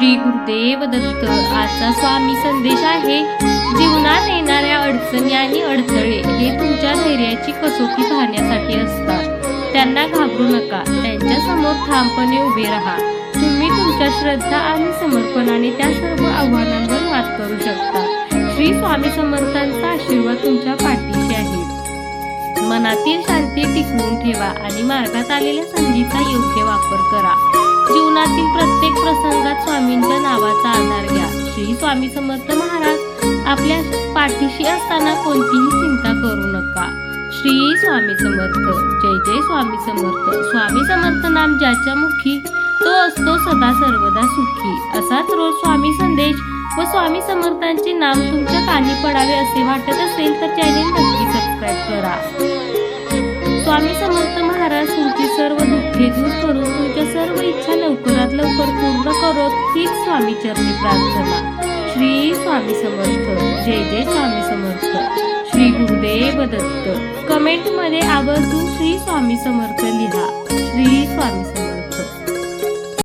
श्री गुरुदेव दत्त. आजचा स्वामी संदेश आहे, जीवनात येणाऱ्या अडचणी आणि अडथळे हे तुमच्या धैर्याची कसोटी पाहण्यासाठी असतात. त्यांना घाबरू नका, त्यांच्या समोर ठामपणे उभे राहा. तुम्ही तुमच्या श्रद्धा आणि समर्पणाने त्या सर्व आव्हानांवर मात करू शकता. श्री स्वामी समर्थांचा आशीर्वाद तुमच्या पाठीशी आहे. मनातील शांती टिकवून ठेवा आणि मार्गात आलेल्या संधीचा योग्य वापर करा. जीवनातील प्रत्येक प्रसंगात स्वामींच्या नावाचा आधार घ्या. श्री स्वामी समर्थ महाराज आपल्या पाठीशी असताना कोणतीही चिंता करू नका. श्री स्वामी समर्थ. जय जय स्वामी समर्थ. स्वामी समर्थ नाम ज्याच्या मुखी तो असतो सदा सर्वदा सुखी. असाच रोज स्वामी संदेश व स्वामी समर्थांचे नाम तुमच्या कानी पडावे असे वाटत असेल तर चॅनेल नक्की सबस्क्राईब करा. स्वामी समर्थ महाराज तुमची सर्व दुःखे दूर करून तुमच्या सर्व इच्छा लवकरात लवकर पूर्ण करोत हीच स्वामी चरणी प्रार्थना. श्री स्वामी समर्थ. जय जय स्वामी समर्थ. श्री गुरुदेव दत्त. कमेंट मध्ये आवर्जून श्री स्वामी समर्थ लिहा. श्री स्वामी समर्थ.